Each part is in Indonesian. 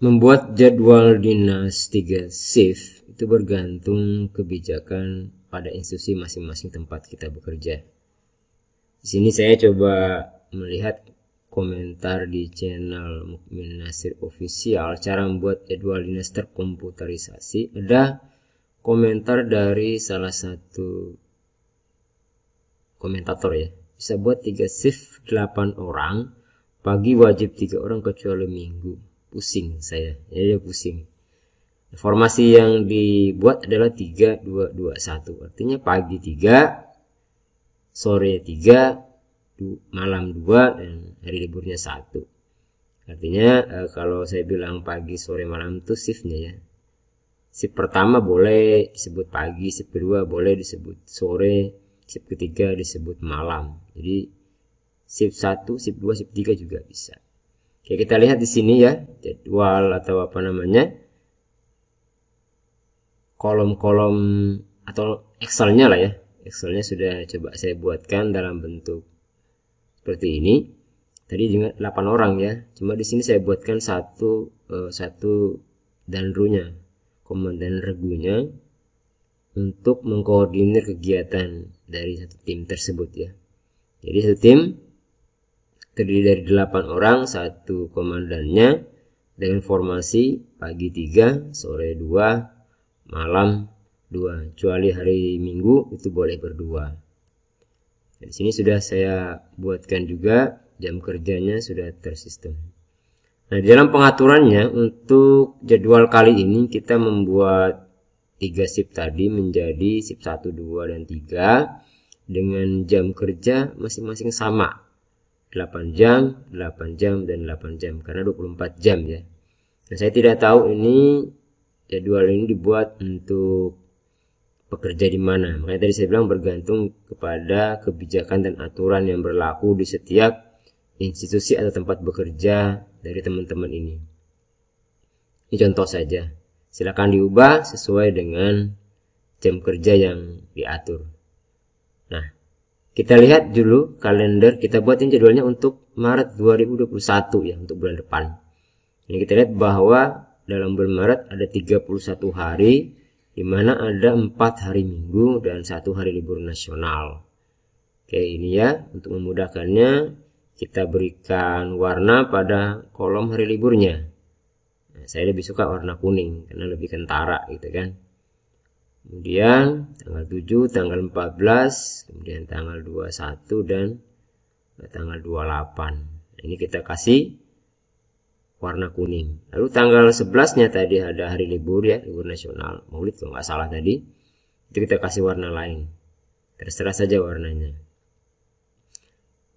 Membuat jadwal dinas 3 shift itu bergantung kebijakan pada institusi masing-masing tempat kita bekerja. Di sini saya coba melihat komentar di channel Mukmin Nasir Official cara membuat jadwal dinas terkomputerisasi. Ada komentar dari salah satu komentator ya, bisa buat 3 shift 8 orang, pagi wajib 3 orang kecuali minggu. Pusing saya, jadi pusing. Formasi yang dibuat adalah 3-2-2-1, artinya pagi 3, sore 3, malam 2, dan hari liburnya 1. Artinya kalau saya bilang pagi, sore, malam itu shiftnya ya. Shift pertama boleh disebut pagi, shift kedua boleh disebut sore, shift ketiga disebut malam. Jadi shift 1, shift 2, shift 3 juga bisa. Oke, kita lihat di sini ya, jadwal atau apa namanya, kolom-kolom atau Excelnya lah ya. Excelnya sudah coba saya buatkan dalam bentuk seperti ini. Tadi dengan 8 orang ya, cuma di sini saya buatkan satu dan runya, komandan regunya untuk mengkoordinir kegiatan dari satu tim tersebut ya. Jadi satu tim terdiri dari 8 orang, satu komandannya dengan formasi pagi 3, sore 2, malam 2. Kecuali hari Minggu itu boleh berdua. Di sini sudah saya buatkan juga jam kerjanya sudah tersistem. Nah, di dalam pengaturannya untuk jadwal kali ini kita membuat 3 shift tadi menjadi shift 1, 2, dan 3 dengan jam kerja masing-masing sama. 8 jam, 8 jam, dan 8 jam karena 24 jam ya. Nah, saya tidak tahu ini jadwal ini dibuat untuk pekerja di mana. Makanya tadi saya bilang bergantung kepada kebijakan dan aturan yang berlaku di setiap institusi atau tempat bekerja dari teman-teman ini. Ini contoh saja. Silakan diubah sesuai dengan jam kerja yang diatur. Nah, kita lihat dulu kalender, kita buatin jadwalnya untuk Maret 2021 ya, untuk bulan depan. Ini kita lihat bahwa dalam bulan Maret ada 31 hari, di mana ada 4 hari Minggu dan 1 hari libur nasional. Oke, ini ya, untuk memudahkannya kita berikan warna pada kolom hari liburnya. Nah, saya lebih suka warna kuning karena lebih kentara gitu kan. Kemudian tanggal 7, tanggal 14, kemudian tanggal 21 dan tanggal 28. Ini kita kasih warna kuning. Lalu tanggal 11-nya tadi ada hari libur ya, libur nasional, Maulid kalau nggak salah tadi. Itu kita kasih warna lain. Terserah saja warnanya.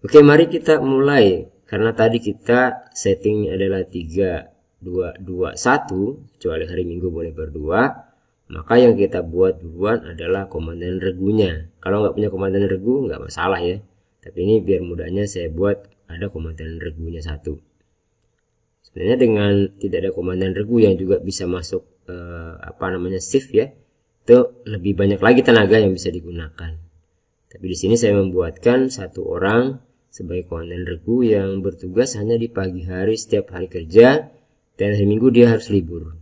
Oke, mari kita mulai. Karena tadi kita settingnya adalah 3, 2, 2, 1, kecuali hari Minggu boleh berdua. Maka yang kita buat duluan adalah komandan regunya. Kalau nggak punya komandan regu nggak masalah ya. Tapi ini biar mudahnya saya buat ada komandan regunya 1. Sebenarnya dengan tidak ada komandan regu yang juga bisa masuk shift ya, itu lebih banyak lagi tenaga yang bisa digunakan. Tapi di sini saya membuatkan 1 orang sebagai komandan regu yang bertugas hanya di pagi hari setiap hari kerja, dan hari Minggu dia harus libur.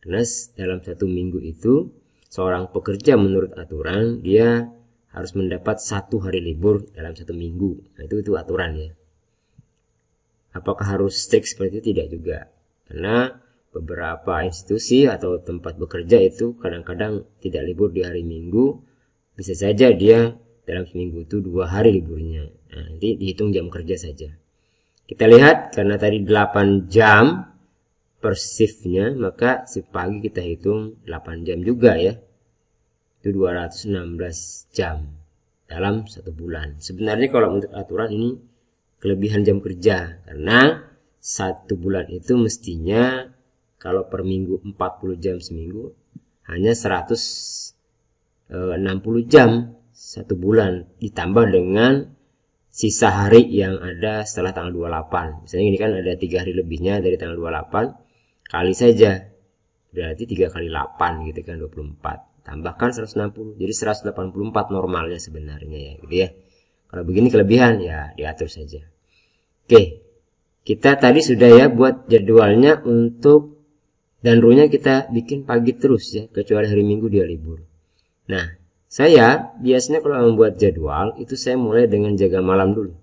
Karena dalam 1 minggu itu seorang pekerja menurut aturan dia harus mendapat 1 hari libur dalam 1 minggu. Nah, itu aturan ya. Apakah harus strict seperti itu? Tidak juga. Karena beberapa institusi atau tempat bekerja itu kadang-kadang tidak libur di hari Minggu. Bisa saja dia dalam seminggu itu 2 hari liburnya. Nah, nanti dihitung jam kerja saja. Kita lihat karena tadi 8 jam per shiftnya, maka shift pagi kita hitung 8 jam juga ya. Itu 216 jam dalam 1 bulan. Sebenarnya kalau menurut aturan ini kelebihan jam kerja, karena 1 bulan itu mestinya kalau per minggu 40 jam seminggu, hanya 160 jam 1 bulan, ditambah dengan sisa hari yang ada setelah tanggal 28. Misalnya ini kan ada 3 hari lebihnya dari tanggal 28, kali saja berarti 3 kali 8 gitu kan, 24, tambahkan 160, jadi 184 normalnya sebenarnya ya gitu ya. Kalau begini kelebihan ya diatur saja. Oke, kita tadi sudah ya buat jadwalnya untuk, dan rule-nya kita bikin pagi terus ya, kecuali hari Minggu dia libur. Nah, saya biasanya kalau membuat jadwal itu saya mulai dengan jaga malam dulu.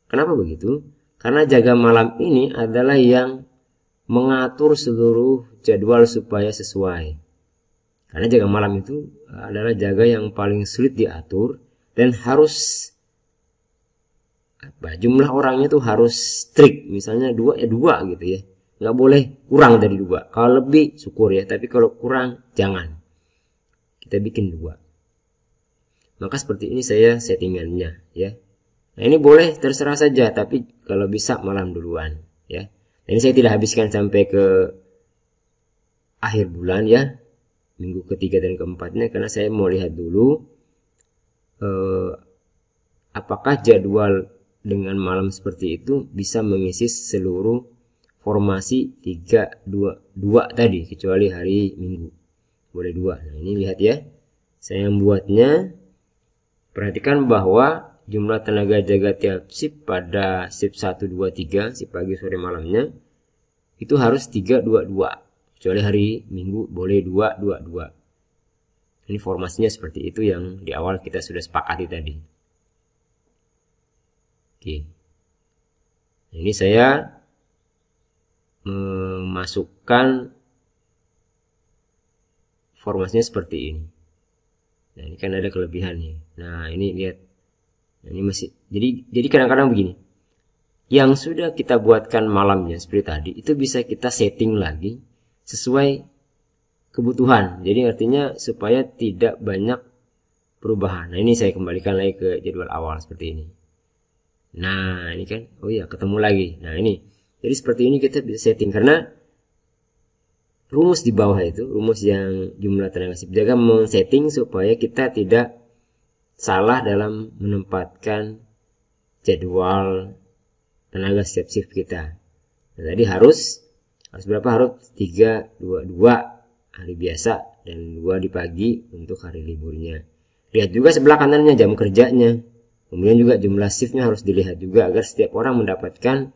Kenapa begitu? Karena jaga malam ini adalah yang mengatur seluruh jadwal supaya sesuai. Karena jaga malam itu adalah jaga yang paling sulit diatur dan harus jumlah orangnya tuh harus strict. Misalnya 2 ya 2 gitu ya. Nggak boleh kurang dari 2. Kalau lebih syukur ya, tapi kalau kurang jangan. Kita bikin 2. Maka seperti ini saya settingannya ya. Nah, ini boleh terserah saja, tapi kalau bisa malam duluan ya. Nah, ini saya tidak habiskan sampai ke akhir bulan ya, minggu ketiga dan keempatnya, karena saya mau lihat dulu apakah jadwal dengan malam seperti itu bisa mengisi seluruh formasi 3, 2 tadi, kecuali hari Minggu boleh 2. Nah, ini lihat ya, saya membuatnya. Perhatikan bahwa jumlah tenaga jaga tiap shift pada shift 1, 2, 3, shift pagi, sore, malamnya itu harus 3, 2, 2. Kecuali hari Minggu boleh 2, 2, 2. Ini formasinya seperti itu yang di awal kita sudah sepakati tadi. Oke. Nah, ini saya memasukkan formasinya seperti ini. Nah, ini kan ada kelebihannya. Nah, ini lihat. Nah, ini masih jadi kadang-kadang begini. Yang sudah kita buatkan malamnya seperti tadi itu bisa kita setting lagi sesuai kebutuhan. Jadi artinya supaya tidak banyak perubahan. Nah, ini saya kembalikan lagi ke jadwal awal seperti ini. Nah, ini kan oh iya ketemu lagi. Nah, ini. Jadi seperti ini kita bisa setting, karena rumus di bawah itu, rumus yang jumlah tenaga shift jaga men-setting supaya kita tidak salah dalam menempatkan jadwal tenaga setiap shift kita. Nah, tadi harus berapa? Harus 3, 2, 2 hari biasa dan 2 di pagi untuk hari liburnya. Lihat juga sebelah kanannya jam kerjanya. Kemudian juga jumlah shiftnya harus dilihat juga agar setiap orang mendapatkan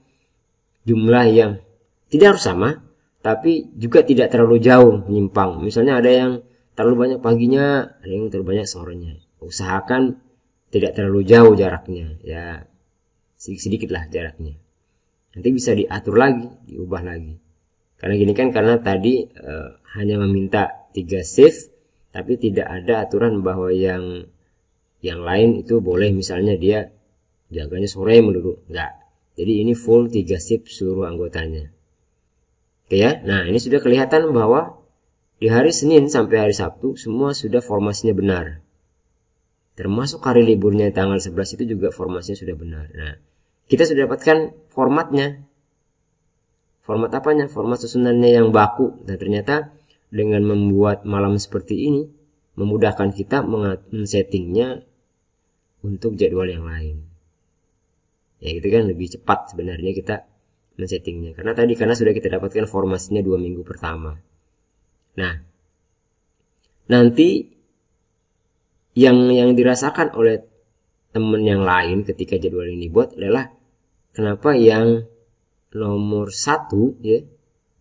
jumlah yang tidak harus sama, tapi juga tidak terlalu jauh menyimpang. Misalnya ada yang terlalu banyak paginya, ada yang terlalu banyak sorenya. Usahakan tidak terlalu jauh jaraknya, ya sedikit-sedikit lah jaraknya. Nanti bisa diatur lagi, diubah lagi. Karena gini kan, karena tadi hanya meminta 3 shift, tapi tidak ada aturan bahwa yang lain itu boleh misalnya dia jaganya sore melulu, enggak. Jadi ini full 3 shift seluruh anggotanya. Oke ya. Nah, ini sudah kelihatan bahwa di hari Senin sampai hari Sabtu semua sudah formasinya benar. Termasuk hari liburnya tanggal 11 itu juga formasinya sudah benar. Nah, kita sudah dapatkan formatnya. Format apanya? Format susunannya yang baku. Dan ternyata dengan membuat malam seperti ini memudahkan kita men-settingnya untuk jadwal yang lain. Ya gitu kan, lebih cepat sebenarnya kita men-settingnya. Karena sudah kita dapatkan formasinya 2 minggu pertama. Nah, nanti yang dirasakan oleh teman yang lain ketika jadwal ini buat adalah kenapa yang nomor 1 ya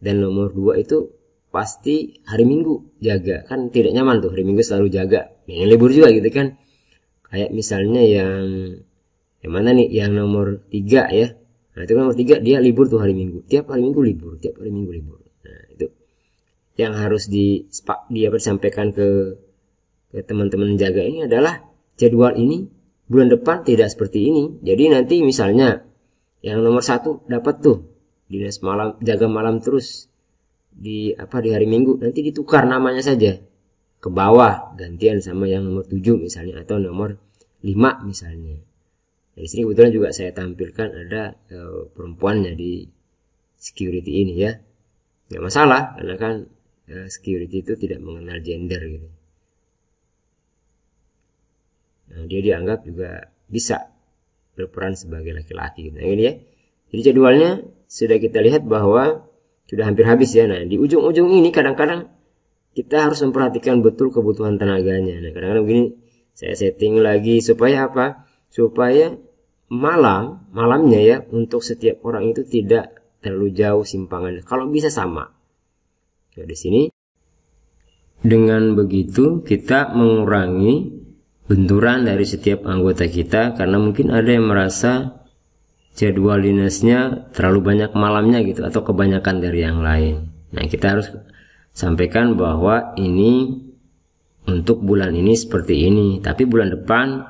dan nomor 2 itu pasti hari Minggu jaga. Kan tidak nyaman tuh hari Minggu selalu jaga. Yang libur juga gitu kan. Kayak misalnya yang mana nih, yang nomor 3 ya. Nah, itu kan nomor 3 dia libur tuh hari Minggu. Tiap hari Minggu libur, tiap hari Minggu libur. Nah, itu yang harus disampaikan ke teman-teman jaga ini adalah jadwal ini bulan depan tidak seperti ini. Jadi nanti misalnya yang nomor 1 dapat tuh dinas malam, jaga malam terus di hari Minggu, nanti ditukar namanya saja ke bawah gantian sama yang nomor 7 misalnya, atau nomor 5 misalnya. Nah, di sini kebetulan juga saya tampilkan ada perempuannya di security ini ya. Nggak masalah, karena kan security itu tidak mengenal gender gitu. Nah, dia dianggap juga bisa berperan sebagai laki-laki gitu. Nah, ini ya. Jadi jadwalnya sudah kita lihat bahwa sudah hampir habis ya. Nah, di ujung-ujung ini kadang-kadang kita harus memperhatikan betul kebutuhan tenaganya. Nah, kadang-kadang begini saya setting lagi supaya apa? Supaya malamnya ya, untuk setiap orang itu tidak terlalu jauh simpangannya, kalau bisa sama. Nah, di sini dengan begitu kita mengurangi benturan dari setiap anggota kita, karena mungkin ada yang merasa jadwal dinasnya terlalu banyak malamnya gitu, atau kebanyakan dari yang lain. Nah, kita harus sampaikan bahwa ini untuk bulan ini seperti ini, tapi bulan depan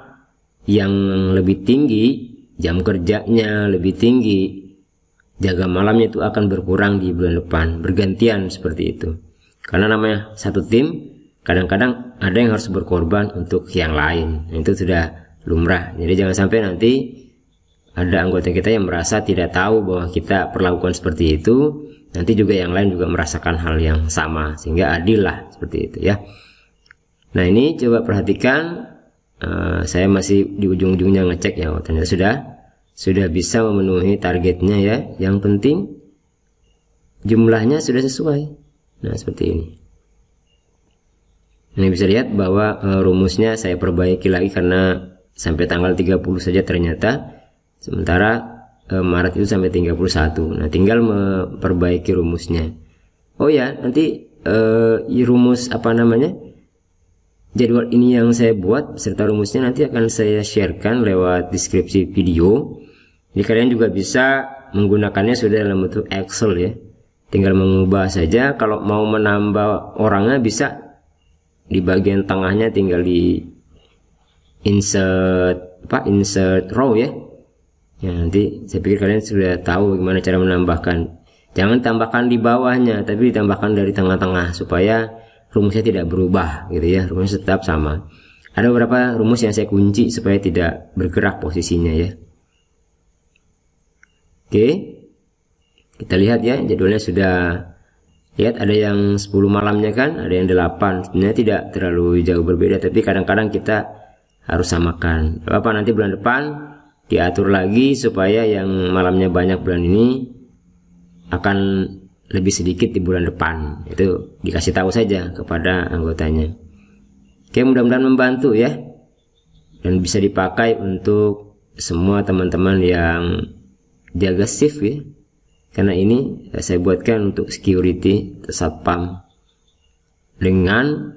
yang lebih tinggi jam kerjanya, lebih tinggi jaga malamnya, itu akan berkurang di bulan depan, bergantian seperti itu. Karena namanya satu tim, kadang-kadang ada yang harus berkorban untuk yang lain. Nah, itu sudah lumrah. Jadi jangan sampai nanti ada anggota kita yang merasa tidak tahu bahwa kita perlakukan seperti itu, nanti juga yang lain juga merasakan hal yang sama, sehingga adil lah seperti itu ya. Nah, ini coba perhatikan, saya masih di ujung-ujungnya ngecek ya, ternyata sudah bisa memenuhi targetnya ya. Yang penting jumlahnya sudah sesuai. Nah, seperti ini. Ini bisa lihat bahwa rumusnya saya perbaiki lagi karena sampai tanggal 30 saja ternyata, sementara Maret itu sampai 31. Nah, tinggal memperbaiki rumusnya. Oh ya, nanti rumus apa namanya, jadwal ini yang saya buat serta rumusnya nanti akan saya sharekan lewat deskripsi video. Jadi kalian juga bisa menggunakannya sudah dalam bentuk Excel ya. Tinggal mengubah saja. Kalau mau menambah orangnya bisa di bagian tengahnya tinggal di insert row ya. Ya, nanti saya pikir kalian sudah tahu bagaimana cara menambahkan. Jangan tambahkan di bawahnya, tapi ditambahkan dari tengah-tengah supaya rumusnya tidak berubah gitu ya, rumusnya tetap sama. Ada beberapa rumus yang saya kunci supaya tidak bergerak posisinya ya. Oke, kita lihat ya, jadwalnya sudah lihat, ada yang 10 malamnya kan, ada yang 8. Sebenarnya tidak terlalu jauh berbeda, tapi kadang-kadang kita harus samakan. Apa nanti bulan depan diatur lagi supaya yang malamnya banyak bulan ini akan lebih sedikit di bulan depan. Itu dikasih tahu saja kepada anggotanya. Oke, mudah-mudahan membantu ya, dan bisa dipakai untuk semua teman-teman yang jaga shift ya. Karena ini saya buatkan untuk security satpam dengan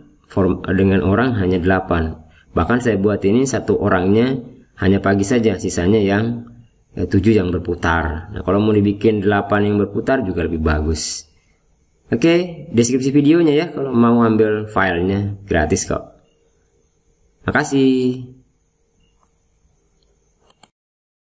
orang hanya 8. Bahkan saya buat ini satu orangnya hanya pagi saja, sisanya yang 7 yang berputar. Nah, kalau mau dibikin 8 yang berputar juga lebih bagus. Oke, deskripsi videonya ya kalau mau ambil filenya, gratis kok. Makasih.